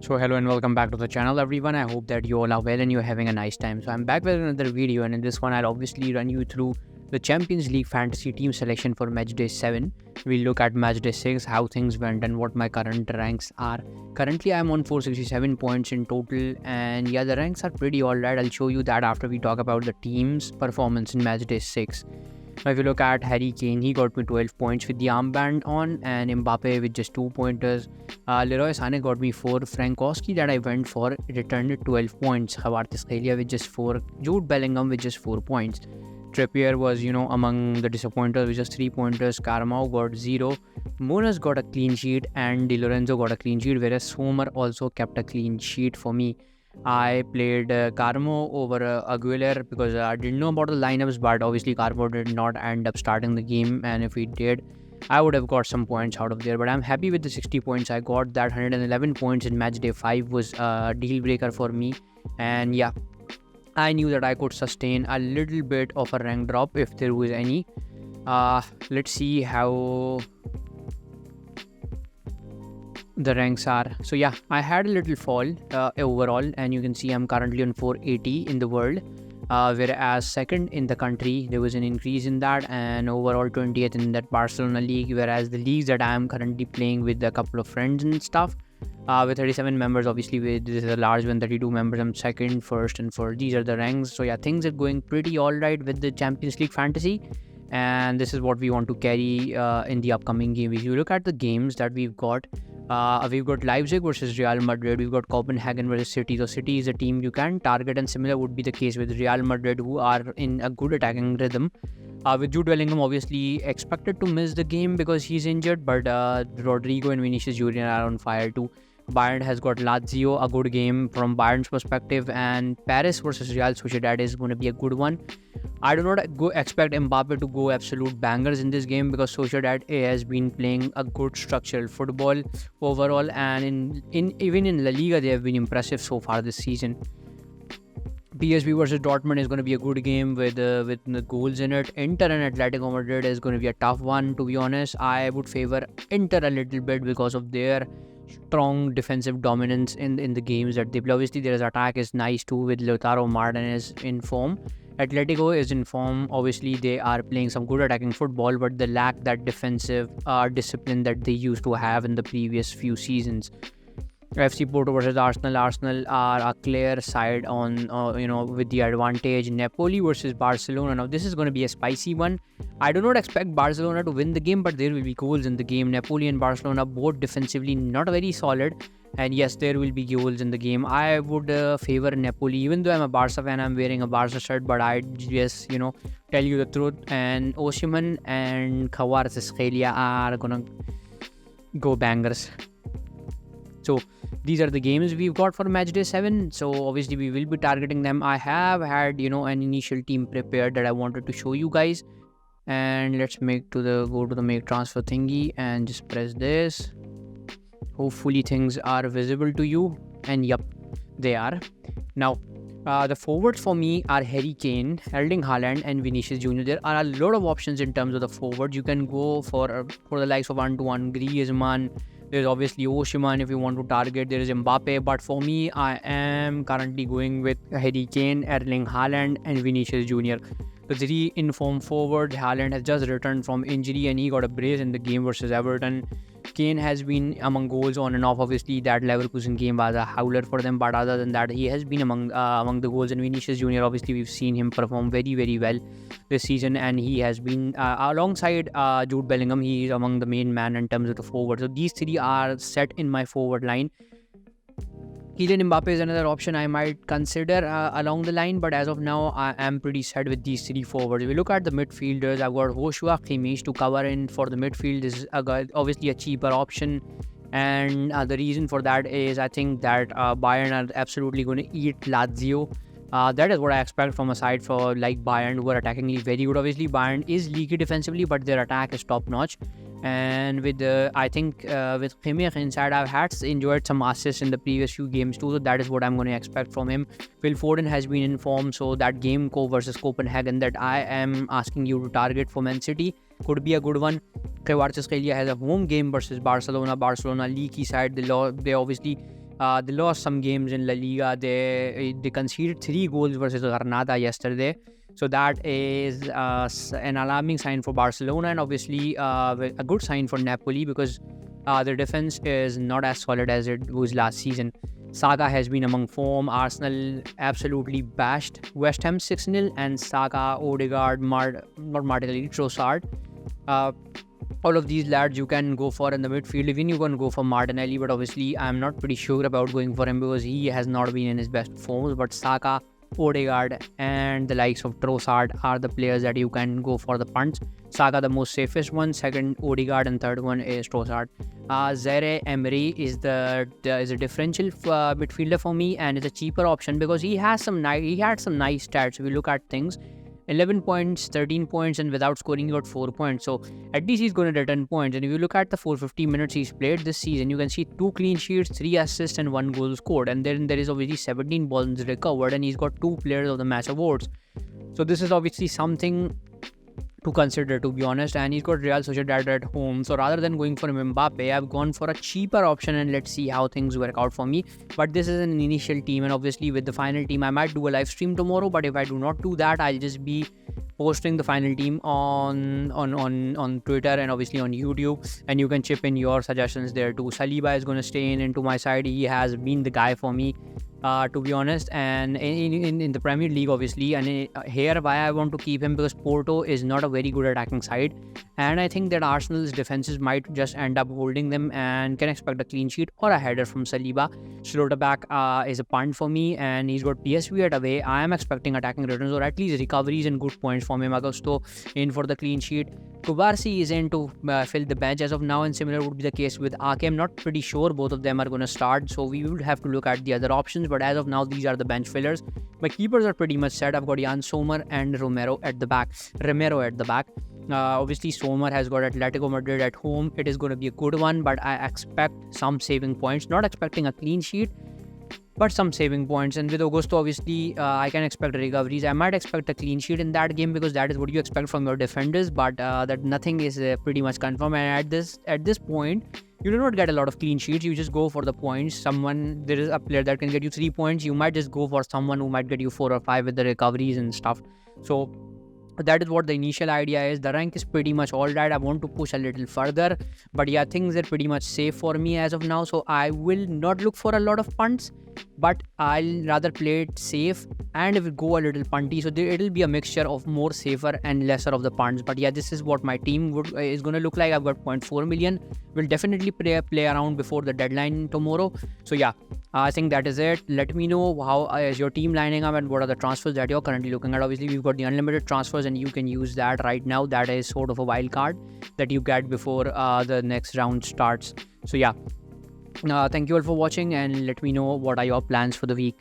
So hello and welcome back to the channel everyone. I hope that you all are well and you're having a nice time. So I'm back with another video, and in this one I'll obviously run you through the Champions League Fantasy team selection for match day 7. We'll look at match day 6, how things went and what my current ranks are. Currently I'm on 467 points in total, and yeah, the ranks are pretty alright. I'll show you that after we talk about the team's performance in match day 6. Now, if you look at Harry Kane, he got me 12 points with the armband on, and Mbappe with just 2 pointers. Leroy Sané got me 4. Frankowski that I went for returned it 12 points. Kvaratskhelia with just 4. Jude Bellingham with just 4 points. Trippier was, among the disappointers with just 3 pointers. Carmau got 0. Munoz got a clean sheet, and Di Lorenzo got a clean sheet, whereas Sommer also kept a clean sheet for me. I played Carmo over Aguilar because I didn't know about the lineups, but obviously Carmo did not end up starting the game, and if he did, I would have got some points out of there. But I'm happy with the 60 points I got. That 111 points in match day 5 was a deal breaker for me, and yeah, I knew that I could sustain a little bit of a rank drop if there was any. Let's see how the ranks are. So yeah, I had a little fall overall, and you can see I'm currently on 480 in the world, whereas second in the country there was an increase in that, and overall 20th in that Barcelona league, whereas the leagues that I am currently playing with a couple of friends and stuff, with 37 members, obviously this is a large one, 32 members, I'm second, first and fourth. These are the ranks. So yeah, things are going pretty alright with the Champions League Fantasy, and this is what we want to carry in the upcoming game. If you look at the games that we've got Leipzig versus Real Madrid, we've got Copenhagen versus City. So City is a team you can target, and similar would be the case with Real Madrid, who are in a good attacking rhythm. With Jude Bellingham obviously expected to miss the game because he's injured, but Rodrigo and Vinicius Junior are on fire too. Bayern has got Lazio, a good game from Bayern's perspective, and Paris versus Real Sociedad is going to be a good one. I do not expect Mbappe to go absolute bangers in this game because Sociedad has been playing a good structural football overall, and even in La Liga they have been impressive so far this season. PSV versus Dortmund is going to be a good game with the goals in it. Inter and Atletico Madrid is going to be a tough one, to be honest. I would favor Inter a little bit because of their strong defensive dominance in the games that they play. Obviously their attack is nice too with Lautaro Martinez in form. Atletico is in form. Obviously they are playing some good attacking football, but they lack that defensive discipline that they used to have in the previous few seasons. FC Porto versus Arsenal. Arsenal are a clear side on with the advantage. Napoli versus Barcelona. Now this is going to be a spicy one. I do not expect Barcelona to win the game, but there will be goals in the game. Napoli and Barcelona both defensively not very solid, and yes, there will be goals in the game. I would favor Napoli, even though I'm a Barca fan. I'm wearing a Barca shirt, but I just tell you the truth. And Osimhen and Kvaratskhelia are gonna go bangers. So these are the games we've got for match day 7. So obviously we will be targeting them. I have had an initial team prepared that I wanted to show you guys, and let's go to the make transfer thingy and just press this. Hopefully things are visible to you, and yep, they are. Now the forwards for me are Harry Kane, Erling Haaland and Vinicius Junior. There are a lot of options in terms of the forwards. You can go for the likes of 1-to-1 Griezmann. There's obviously Osimhen if you want to target. There is Mbappe, but for me, I am currently going with Harry Kane, Erling Haaland and Vinicius Junior. The 3 in-form forwards. Haaland has just returned from injury and he got a brace in the game versus Everton. Kane has been among goals on and off. Obviously, that Leverkusen game was a howler for them, but other than that, he has been among the goals. And Vinicius Junior, obviously, we've seen him perform very, very well this season, and he has been alongside Jude Bellingham. He is among the main man in terms of the forward. So these 3 are set in my forward line. Kylian Mbappe is another option I might consider along the line, but as of now, I am pretty set with these 3 forwards. If we look at the midfielders, I've got Joshua Kimmich to cover in for the midfield. This is obviously a cheaper option, and the reason for that is I think that Bayern are absolutely going to eat Lazio. That is what I expect from a side for like Bayern, who are attackingly very good. Obviously, Bayern is leaky defensively, but their attack is top notch. And with I think with Kimmich inside, I've enjoyed some assists in the previous few games too, so that is what I'm going to expect from him. Phil Foden has been in form, so that game versus Copenhagen that I am asking you to target for Man City could be a good one. Kvaratskhelia has a home game versus Barcelona. Barcelona leaky side. They obviously They lost some games in La Liga. They conceded 3 goals versus Granada yesterday. So that is an alarming sign for Barcelona, and obviously a good sign for Napoli, because their defense is not as solid as it was last season. Saka has been among form. Arsenal absolutely bashed West Ham 6-0, and Saka, Odegaard, not Martinelli, Trossard. All of these lads you can go for in the midfield. Even you can go for Martinelli, but obviously I'm not pretty sure about going for him because he has not been in his best forms. But Saka, Odegaard and the likes of Trossard are the players that you can go for the punts. Saka the most safest one, second Odegaard, and third one is Trossard. Zaire Emery is a differential midfielder for me, and it's a cheaper option because he had some nice stats. If we look at things, 11 points, 13 points, and without scoring, he got 4 points. So at least he's going to get 10 points. And if you look at the 450 minutes he's played this season, you can see 2 clean sheets, 3 assists, and 1 goal scored. And then there is obviously 17 balls recovered, and he's got 2 players of the match awards. So this is obviously something to consider, to be honest. And he's got Real Sociedad at home, so rather than going for Mbappe, I've gone for a cheaper option, and let's see how things work out for me. But this is an initial team, and obviously with the final team I might do a live stream tomorrow, but if I do not do that, I'll just be posting the final team on Twitter and obviously on YouTube, and you can chip in your suggestions there too. Saliba is going to stay into my side. He has been the guy for me, to be honest, and in the Premier League obviously. And here why I want to keep him, because Porto is not a very good attacking side, and I think that Arsenal's defenses might just end up holding them and can expect a clean sheet or a header from Saliba. Schlotterbeck is a punt for me, and he's got PSV at away. I am expecting attacking returns or at least recoveries and good points from him. Augusto in for the clean sheet. Kubarsi is in to fill the bench as of now, and similar would be the case with Ake. I'm not pretty sure both of them are going to start, so we would have to look at the other options, but as of now these are the bench fillers. My keepers are pretty much set. I've got Jan Sommer and Romero at the back. Obviously Sommer has got Atletico Madrid at home. It is going to be a good one, but I expect some saving points. Not expecting a clean sheet, but some saving points. And with Augusto, obviously, I can expect recoveries. I might expect a clean sheet in that game because that is what you expect from your defenders, but that nothing is pretty much confirmed. And at this point, you do not get a lot of clean sheets. You just go for the points. There is a player that can get you 3 points. You might just go for someone who might get you 4 or 5 with the recoveries and stuff. So that is what the initial idea is. The rank is pretty much all right. I want to push a little further, but yeah, things are pretty much safe for me as of now, so I will not look for a lot of punts, but I'll rather play it safe and if it go a little punty, so it'll be a mixture of more safer and lesser of the punts. But yeah, this is what my team is going to look like. I've got 0.4 million. We'll definitely play around before the deadline tomorrow. So yeah, I think that is it. Let me know how is your team lining up and what are the transfers that you're currently looking at. Obviously we've got the unlimited transfers, and you can use that right now. That is sort of a wild card that you get before the next round starts. So yeah, thank you all for watching, and let me know what are your plans for the week.